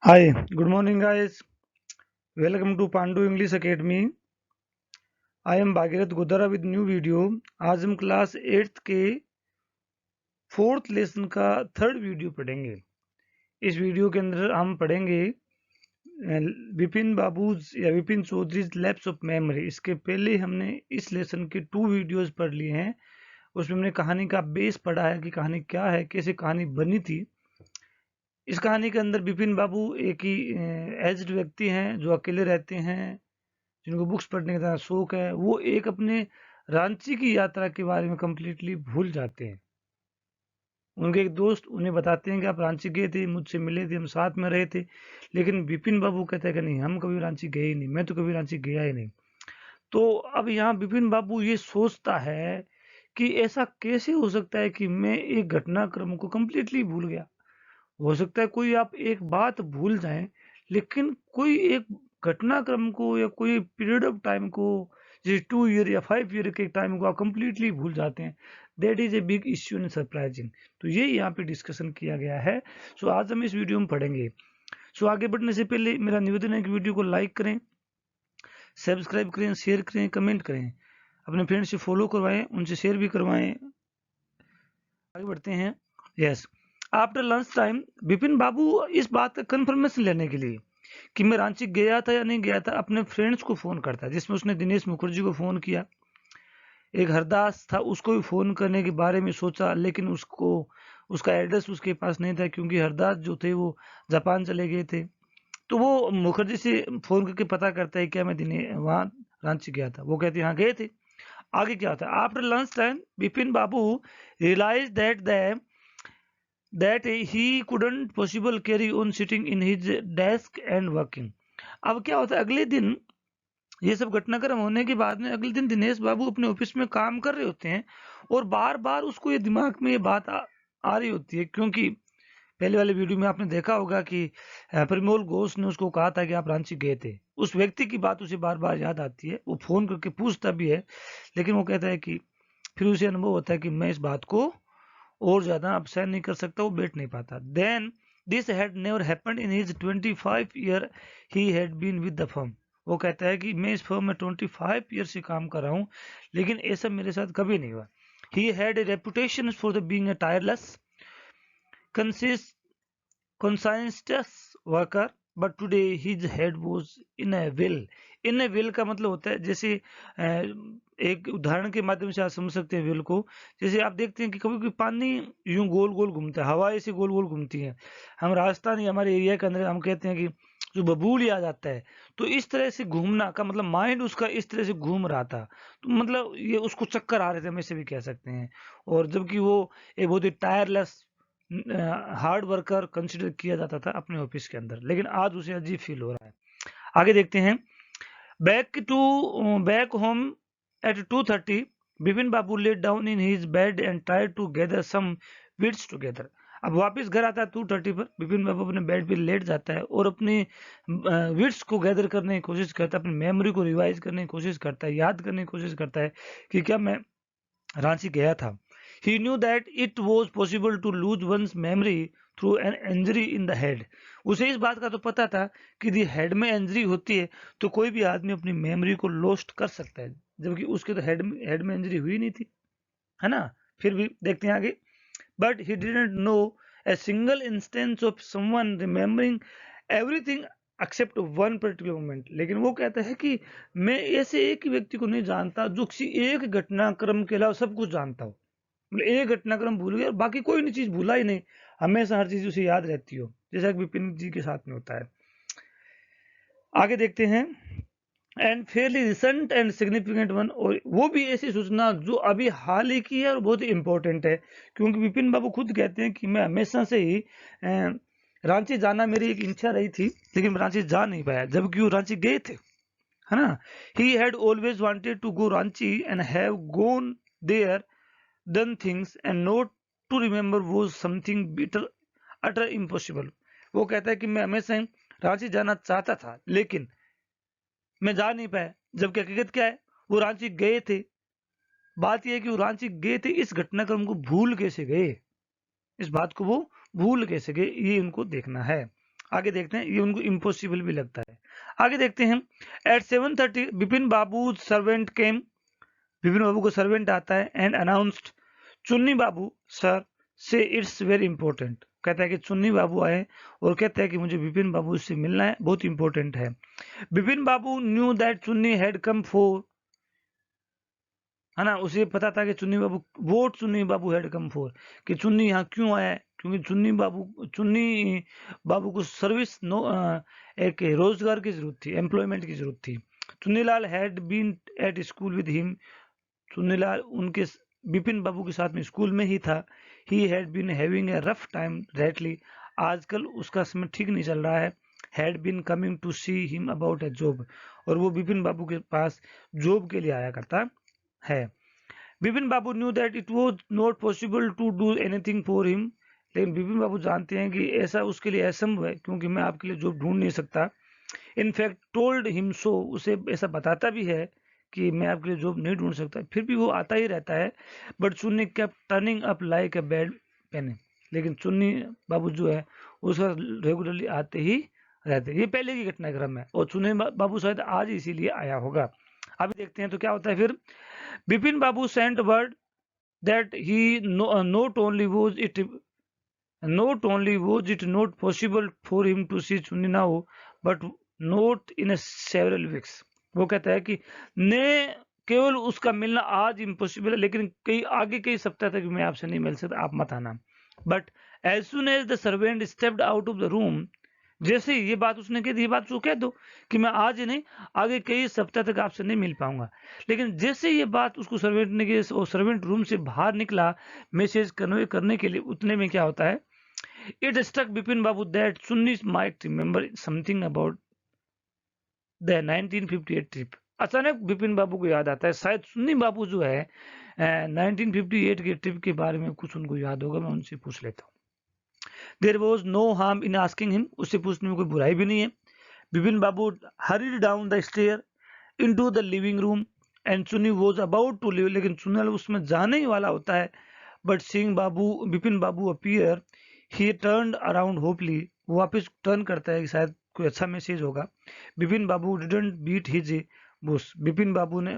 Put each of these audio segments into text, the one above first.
Hi, good morning, guys. Welcome to Pandu English Academy. I am Bhagirath Godara with new video. आज हम class 8th के 4th lesson का 3rd video पढ़ेंगे। इस video के अंदर हम पढ़ेंगे विपिन बाबूज या Vipin Chaudhary lapse of memory. इसके पहले हमने इस लेसन के 2 वीडियोस पढ़ लिए हैं। उसमें हमने कहानी का बेस पढ़ा है कि कहानी क्या है, कैसे कहानी बनी थी। इस कहानी के अंदर विपिन बाबू एक ही एज्ड व्यक्ति हैं जो अकेले रहते हैं, जिनको बुक्स पढ़ने का ज़्यादा शौक है। वो एक अपने रांची की यात्रा के बारे में कंप्लीटली भूल जाते हैं। उनके एक दोस्त उन्हें बताते हैं कि आप रांची गए थे, मुझसे मिले थे, हम साथ में रहे थे। लेकिन विपिन बाबू कहते हैं कि नहीं, हम कभी रांची गए ही नहीं, मैं तो कभी रांची गया ही नहीं। तो अब यहाँ विपिन बाबू ये सोचता है कि ऐसा कैसे हो सकता है कि मैं एक घटनाक्रम को कंप्लीटली भूल गया। हो सकता है कोई आप एक बात भूल जाएं, लेकिन कोई एक घटनाक्रम को या कोई पीरियड ऑफ टाइम को, जैसे 2 ईयर या 5 ईयर के टाइम को आप कंप्लीटली भूल जाते हैं। That is a big issue and surprising. तो ये यहाँ पे डिस्कशन किया गया है। सो आज हम इस वीडियो में पढ़ेंगे। सो आगे बढ़ने से पहले मेरा निवेदन है कि वीडियो को लाइक करें, सब्सक्राइब करें, शेयर करें, कमेंट करें, अपने फ्रेंड से फॉलो करवाएं, उनसे शेयर भी करवाएं। आगे बढ़ते हैं। Yes, after lunch time Vipin Babu इस बात का कंफर्मेशन लेने के लिए कि मैं रांची गया था या नहीं गया था, अपने फ्रेंड्स को फोन करता है, जिसमें उसने दिनेश मुखर्जी को फोन किया। एक हरदास था, उसको भी फोन करने के बारे में सोचा, लेकिन उसको उसका एड्रेस उसके पास नहीं था, क्योंकि हरदास जो थे वो जापान चले गए थे। तो वो मुखर्जी से फोन करके पता करता है क्या मैं दिने वहां रांची गया था। वो कहते हैं हाँ गए थे। आगे क्या होता है, after lunch time Vipin Babu realize that he couldn't possible carry on sitting in his desk and working। अब क्या होता है, अगले दिन ये सब घटनाक्रम होने के बाद में अगले दिन दिनेश बाबू अपने ऑफिस में काम कर रहे होते हैं, और बार बार उसको ये दिमाग में ये बात आ रही होती है, क्योंकि पहले वाले वीडियो में आपने देखा होगा कि परिमोल घोष ने उसको कहा था कि आप रांची गए थे। उस व्यक्ति की बात उसे बार बार याद आती है, वो फोन करके पूछता भी है, लेकिन वो कहता है कि फिर उसे अनुभव होता है कि मैं इस बात को और ज्यादा अब सहन नहीं कर सकता, वो बैठ नहीं पाता। Then this had never happened in his 25 year he had been with the firm. वो कहता है कि मैं इस फर्म में 25 ईयर से काम कर रहा हूँ, लेकिन ऐसा मेरे साथ कभी नहीं हुआ। He had a reputation for the being a tireless conscientious worker, but today his head was in a will। In A will का मतलब होता है, जैसे एक उदाहरण के माध्यम से आप समझ सकते हैं विल को। जैसे आप देखते हैं कि कभी कभी पानी यूं गोल गोल घूमता है, हवा ऐसे गोल गोल घूमती है। हम राजस्थान या हमारे एरिया के अंदर हम कहते हैं कि जो बबूल आ जाता है, तो इस तरह से घूमना का मतलब माइंड उसका इस तरह से घूम रहा था। तो मतलब ये उसको चक्कर आ रहे थे, हम ऐसे भी कह सकते हैं। और जबकि वो एक बहुत ही टायरलेस हार्ड वर्कर कंसिडर किया जाता था अपने ऑफिस के अंदर, लेकिन आज उसे अजीब फील हो रहा है। आगे देखते हैं। Back home at 2:30 Vipin Babu let down in his bed and try to gather some wits together. अब वापस घर आता है 2:30 पर, विपिन बाबू अपने बेड पे लेट जाता है और अपने विट्स को गैदर करने की कोशिश करता है, अपनी मेमोरी को रिवाइज करने की कोशिश करता है, याद करने की कोशिश करता है कि क्या मैं रांची गया था। He knew that it was possible to lose one's memory through an injury in the head। उसे इस बात का तो पता था कि यदि हेड में इंजरी होती है तो कोई भी आदमी अपनी मेमोरी को लॉस्ट कर सकता है, जबकि उसके तो हेड में इंजरी हुई नहीं थी, है ना। फिर भी देखते हैं आगे। But he didn't know a single instance of someone remembering everything except one particular moment। लेकिन वो कहता है कि मैं ऐसे एक ही व्यक्ति को नहीं जानता जो किसी एक घटनाक्रम के अलावा सब कुछ जानता हो। मतलब एक घटनाक्रम भूल गया और बाकी कोई नहीं चीज भूला ही नहीं, हमेशा हर चीज उसे याद रहती हो, जैसा कि विपिन जी के साथ में होता है। आगे देखते हैं। And Fairlie recent and significant one, और वो भी ऐसी सूचना जो अभी हाल ही की है और बहुत ही इंपॉर्टेंट है, क्योंकि विपिन बाबू खुद कहते हैं कि मैं हमेशा से ही रांची जाना मेरी एक इच्छा रही थी, लेकिन मैं रांची जा नहीं पाया, जबकि वो रांची गए थे, है ना। He had always wanted to go Ranchi and have gone there, done things and not to remember was something bitter utter impossible। वो कहता है कि मैं हमेशा ही रांची जाना चाहता था, लेकिन मैं जा नहीं पाया, जबकि हकीकत क्या है, वो रांची गए थे। बात यह है कि वो रांची गए थे, इस घटनाक्रम को भूल कैसे गए, इस बात को वो भूल कैसे गए, ये उनको देखना है। आगे देखते हैं, ये उनको इम्पॉसिबल भी लगता है। आगे देखते हैं, एट 7:30 बिपिन बाबू सर्वेंट केम, बिपिन बाबू को सर्वेंट आता है, एंड अनाउंस्ड चुन्नी बाबू सर से इट्स वेरी इंपॉर्टेंट। कहता है कि चुन्नी बाबू आए और कहता है कि मुझे बिपिन बाबू से मिलना है, बहुत इंपॉर्टेंट है। बिपिन बाबू न्यू दैट चुन्नी हैड कम फॉर, है ना, उसे पता था कि चुन्नी बाबू हैड कम फॉर, कि चुन्नी यहाँ क्यों आया है, क्योंकि चुन्नी बाबू को सर्विस एक रोजगार की जरूरत थी, एम्प्लॉयमेंट की जरूरत थी। Chunnilal had been at school with him, Chunnilal उनके बिपिन बाबू के साथ में स्कूल में ही था। He had been having a rough time lately, आजकल उसका समय ठीक नहीं चल रहा है। Had been coming to see him about a job, और वो बिपिन बाबू के पास जॉब के लिए आया करता है। Bipin Babu knew that it was not possible to do anything for him, लेकिन बिपिन बाबू जानते हैं कि ऐसा उसके लिए असंभव है, क्योंकि मैं आपके लिए जॉब ढूंढ नहीं सकता। इनफैक्ट टोल्ड हिम सो, उसे ऐसा बताता भी है कि मैं आपके लिए जॉब नहीं ढूंढ सकता, फिर भी वो आता ही रहता है। बट चुन्नी kept turning up like a bad pain, लेकिन चुन्नी बाबू जो है उसका रेगुलरली आते ही रहते हैं। ये पहले की घटनाक्रम है, और चुन्नी बाबू शायद आज इसीलिए आया होगा। अभी देखते हैं तो क्या होता है फिर। Bipin Babu sent word that he not only was it not possible for him to see Chunni now, but not in a several weeks, वो कहता है कि ने केवल उसका मिलना आज इम्पॉसिबल है, लेकिन कई सप्ताह तक मैं आपसे नहीं मिल सकता, आप मत आना। But as soon as the servant stepped out of the room, जैसे ही ये बात उसने कही, ये बात उसको कह दो कि मैं आज ही नहीं, आगे कई सप्ताह तक आपसे नहीं मिल पाऊंगा। लेकिन जैसे ये बात उसको सर्वेंट ने की, सर्वेंट रूम से बाहर निकला मैसेज कन्वे करने के लिए, उतने में क्या होता है, it struck Bipin Babu that Sunni might remember something about the 1958 trip. अचानक बिपिन बाबू को याद आता है, शायद सुन्नी बाबू जो है 1958 के ट्रिप के बारे में कुछ उनको याद होगा, मैं उनसे पूछ लेता हूँ। There was no harm in asking him, उससे पूछने में कोई बुराई भी नहीं है। Bipin Babu hurried down the stair into the living room and Chunni was about to leave, लेकिन चुन्नी उसमें जाने ही वाला होता है। But seeing Bipin Babu appear, he turned around hopefully, वो वापस टर्न करता है कि शायद कोई अच्छा मैसेज होगा। Bipin Babu didn't beat his bush, Bipin Babu ने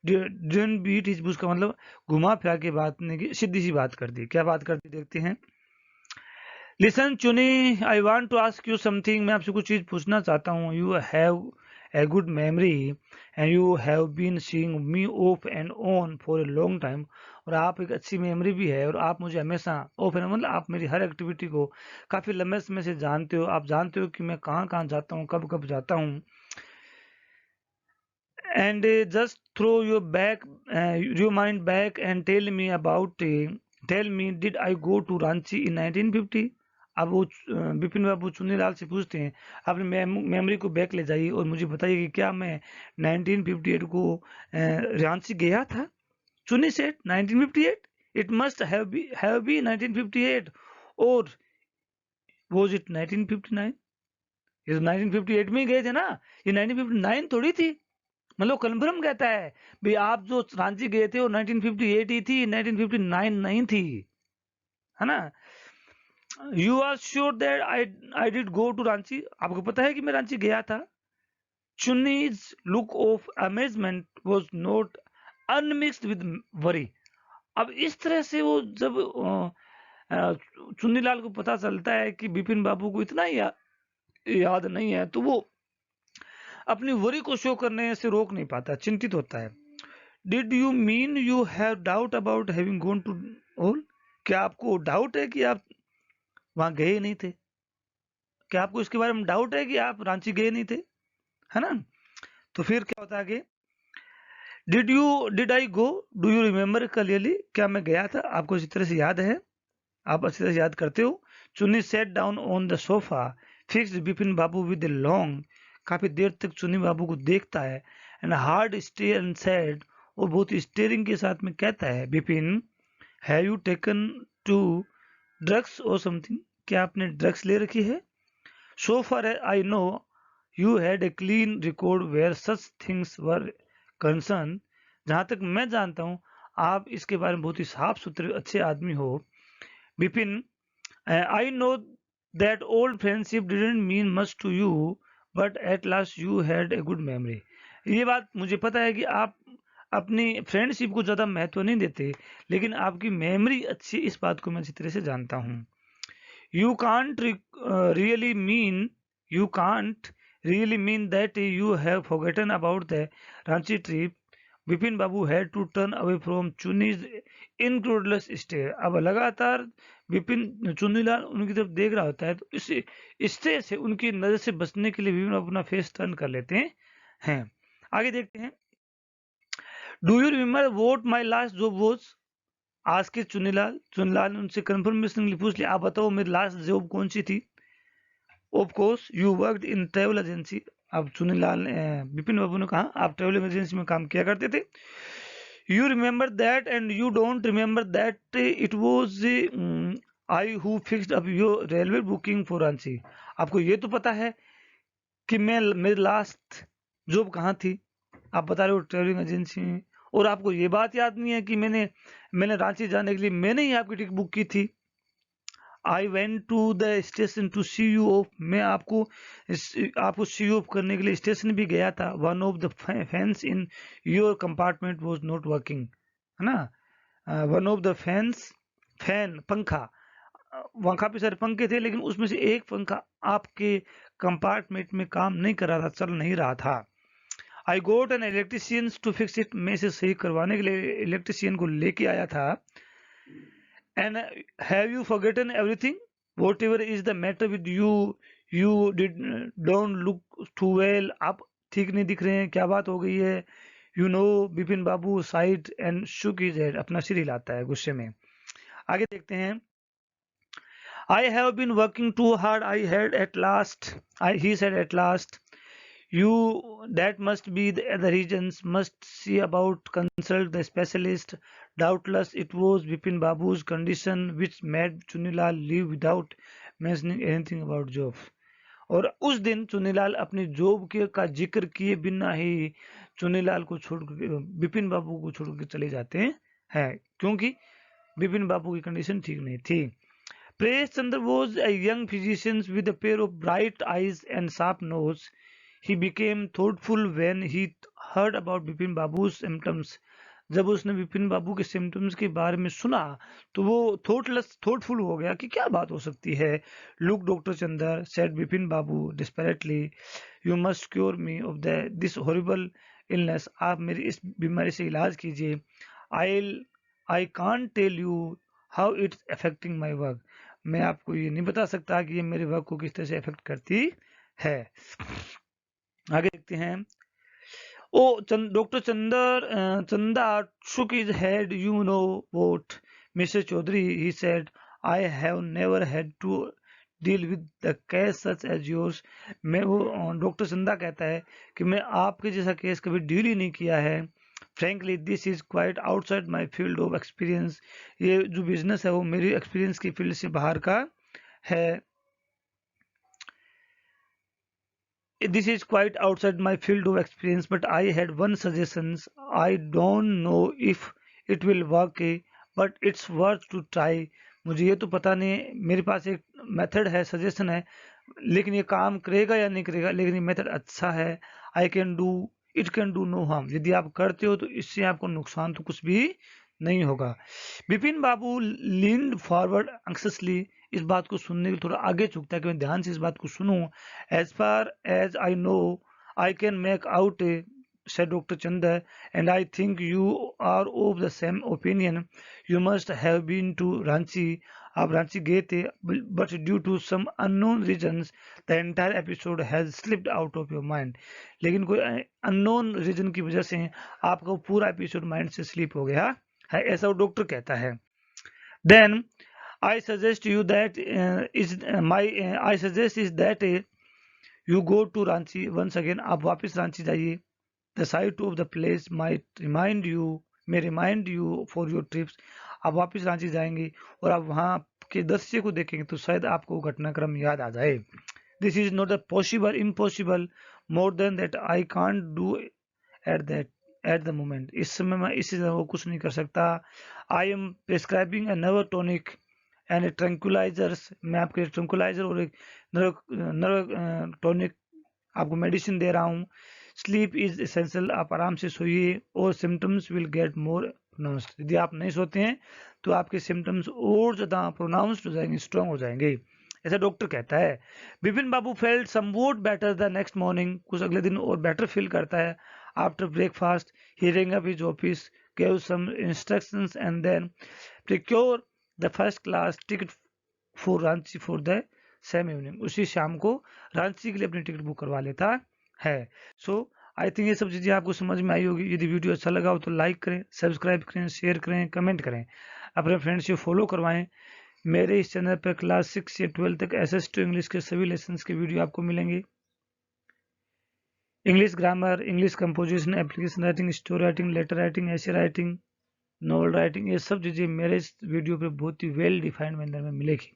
डिडंट बीट हिज बुश का मतलब घुमा फिरा के बात नहीं की, सीधी सी बात कर दी। क्या बात कर दी देखते हैं। Listen Chuni, I want to ask you something, मैं आपसे कुछ चीज पूछना चाहता हूँ। You have a good memory and you have been seeing me off and on for a long time, और आप एक अच्छी मेमोरी भी है, और आप मुझे हमेशा ऑफ एंड मतलब आप मेरी हर एक्टिविटी को काफी लंबे समय से जानते हो, आप जानते हो कि मैं कहाँ कहाँ जाता हूँ, कब कब जाता हूँ। And just throw your mind back and tell me did I go to Ranchi in 1950। अब वो बिपिन बाबू चुन्नीलाल से पूछते हैं, अपने मेमोरी को बैक ले जाइए और मुझे बताइए कि क्या मैं 1958 को रांची गया था। Chunni said 1958, it must have be 1958, और वाज इट 1959? ये तो 1958 में ही गए थे ना, ये 1959 थोड़ी थी। मतलब कन्फर्म कहता है भाई आप जो रांची गए थे वो 1958 ही थी, 1959 नहीं थी, है ना। You are sure that I did go to Ranchi, आपको पता है कि मैं रांची गया था। Chunni's look of amazement was not unmixed with worry. अब इस तरह से वो जब चुन्नीलाल को पता चलता है कि बिपिन बाबू को इतना याद नहीं है, तो वो अपनी वरी को शो करने से रोक नहीं पाता, चिंतित होता है। Did you mean you have doubt about having gone to all, क्या आपको डाउट है कि आप वहां गए नहीं थे? क्या आपको इसके बारे में डाउट है कि आप रांची गए नहीं थे, है ना। तो फिर क्या होता है आगे, did I go, do you remember clearly, क्या मैं गया था, आपको इसी तरह से याद है, आप अच्छी तरह से याद करते हो। Chunni sat down on the sofa fixed Bipin Babu with a long, काफी देर तक चुन्नी बाबू को देखता है, and hard stare and said, और बहुत स्टेयरिंग के साथ में कहता है, Bipin have you taken to drugs or something, क्या आपने ड्रग्स ले रखी है? So far I know you had a clean record where such things were concerned, जहां तक मैं जानता हूं आप इसके बारे में बहुत ही साफ सुथरे अच्छे आदमी हो। Bipin I know that old friendship didn't mean much to you, but at last you had a good memory. ये बात मुझे पता है कि आप अपनी फ्रेंडशिप को ज़्यादा महत्व नहीं देते, लेकिन आपकी मेमोरी अच्छी, इस बात को मैं अच्छी तरह से जानता हूँ. You can't really mean you can't really mean that you have forgotten about the Ranchi trip. Bipin Babu had to turn away from Chuni's incredulous stare. अब लगातार विपिन चुनीलाल उनकी तरफ देख रहा होता है, तो इस स्टेज से उनकी नजर से बचने के लिए विपिन बाबू अपना फेस टर्न कर लेते हैं. आगे देखते हैं. Do you remember vote my last job was? आज के चुनीलाल ने उनसे कंफर्मेशन पूछ लिया, आप बताओ मेरी लास्ट जॉब कौन सी थी? Of course you worked in travel agency. अब चुनीलाल ने विपिन बाबू ने कहा, आप ट्रेवल एजेंसी में काम किया करते थे. You remember that and you don't remember that it was I who fixed up your railway booking for Ranchi. आपको ये तो पता है कि मैं मेरी लास्ट जॉब कहाँ थी? आप बता रहे हो ट्रेवलिंग एजेंसी में, और आपको ये बात याद नहीं है कि मैंने रांची जाने के लिए मैंने ही आपकी टिकट बुक की थी. I went to the station to see you off. मैं आपको सी यू ऑफ करने के लिए स्टेशन भी गया था. One of the fans in your compartment was not working, है ना. वन ऑफ द फैन पंखा, वहां काफी सारे पंखे थे, लेकिन उसमें से एक पंखा आपके कंपार्टमेंट में काम नहीं कर रहा था, चल नहीं रहा था. I got an electrician to fix it. मैं इसे सही करवाने के लिए इलेक्ट्रिशियन को लेके आया था. And have you forgotten everything? Whatever is the matter with you? You don't look too well. आप ठीक नहीं दिख रहे हैं, क्या बात हो गई है? You know, Bipin Babu sighed and shook his head. अपना सिर हिलाता है गुस्से में. आगे देखते हैं. I have been working too hard. I had at last. He said at last. You, that must be the reasons. Must see about, consult the specialist. Doubtless it was Bipin Babu's condition which made Chunilal leave without mentioning anything about job. और उस दिन चुनीलाल अपनी job के का जिक्र किए बिना ही चुनीलाल को छोड़ बिपिन बाबू को छोड़ के चले जाते हैं, क्योंकि बिपिन बाबू की कंडीशन ठीक नहीं थी. Presh Chandra was a young physician with a pair of bright eyes and sharp nose. He became thoughtful when he heard about Bipin Babu's symptoms. जब उसने विपिन बाबू के सिम्टम्स के बारे में सुना, तो वो थॉटफुल हो गया कि क्या बात हो सकती है. Look doctor Chandar, said Vipin Babu desperately, you must cure me of this horrible illness. आप मेरी इस बीमारी से इलाज कीजिए. I can't tell you how it's affecting my work. मैं आपको ये नहीं बता सकता कि ये मेरे वर्क को किस तरह से अफेक्ट करती है. आगे देखते हैं. डॉक्टर चंदा shook his head. You know what, Mr. Chaudhary, he said, I have never had to deal with the case such as yours. मैं वो डॉक्टर चंदा कहता है कि मैं आपके जैसा केस कभी डील ही नहीं किया है. Frankly, this is quite outside my field of experience. ये जो बिजनेस है वो मेरी एक्सपीरियंस की फील्ड से बाहर का है. This is quite outside my field of experience, but I had one suggestion. I don't know if it will work, but it's worth to try. मुझे ये तो पता नहीं, मेरे पास एक मेथड है, सजेशन है, लेकिन ये काम करेगा या नहीं करेगा, लेकिन ये मेथड अच्छा है. I can do it, can do no harm. यदि आप करते हो तो इससे आपको नुकसान तो कुछ भी नहीं होगा. बिपिन बाबू लीन्ड फॉरवर्ड एंक्सियसली. इस बात को सुनने के लिए थोड़ा आगे झुकता है कि मैं ध्यान से इस बात को सुनूं. As far as I know I can make out, said Dr. Chandra, and I think you are of the same opinion. You must have been to Ranchi. आप रांची गए थे, but due to some unknown reasons, the entire episode has slipped out of your mind. लेकिन कोई unknown reason की वजह से आपका पूरा एपिसोड माइंड से स्लिप हो गया है, ऐसा वो डॉक्टर कहता है. Then I suggest you that I suggest is that you go to Ranchi once again. आप वापस रांची जाइए. The sight of the place may remind you for your trips. आप वापस रांची जाएंगे और आप वहाँ के दृश्य को देखेंगे तो शायद आपको घटनाक्रम याद आ जाए. This is not a impossible. More than that I can't do at the moment. इस समय मैं इसी तरह कुछ नहीं कर सकता. I am prescribing a nerve tonic and tranquillisers, मैं आपके ट्रैंक्विलाइजर और एक नर्व टॉनिक आपको मेडिसिन दे रहा हूँ। स्लीप इज एसेंशियल, आप आराम से सोइए और symptoms will get more pronounced. यदि आप नहीं सोते हैं तो आपके सिम्टम्स और ज़्यादा प्रोनाउंस्ड हो जाएंगे, स्ट्रॉन्ग हो जाएंगे, ऐसा डॉक्टर कहता है। Bipin Babu felt somewhat better the next morning, कुछ अगले दिन और बेटर फील करता है। After breakfast he rang up his office, gave some instructions and then procured the first class ticket for Ranchi for the same evening। उसी शाम को रांची के लिए अपनी टिकट बुक करवा लेता है। सो आई थिंक ये सब चीज़ें आपको समझ में आई होगी। यदि वीडियो अच्छा लगा हो तो लाइक करें, सब्सक्राइब करें, शेयर करें, कमेंट करें, अपने फ्रेंड्स से फॉलो करवाएं। मेरे इस चैनल पर क्लास 6 से 12 तक SS2 इंग्लिश के सभी लेसन्स के वीडियो आपको मिलेंगे। English grammar, English composition, application writing, story writing, letter writing, essay writing, novel writing, ये सब चीज़ें मेरे इस वीडियो पे बहुत ही वेल डिफाइंड मैनर में मिलेगी।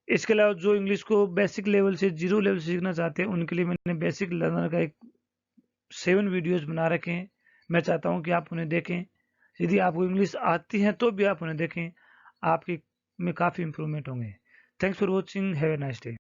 इसके अलावा जो इंग्लिश को बेसिक लेवल से 0 लेवल से सीखना चाहते हैं उनके लिए मैंने बेसिक लर्नर का एक 7 वीडियोज बना रखे हैं। मैं चाहता हूं कि आप उन्हें देखें। यदि आपको इंग्लिश आती है तो भी आप उन्हें देखें, आपके में काफ़ी इंप्रूवमेंट होंगे। Thanks for watching, have a nice day.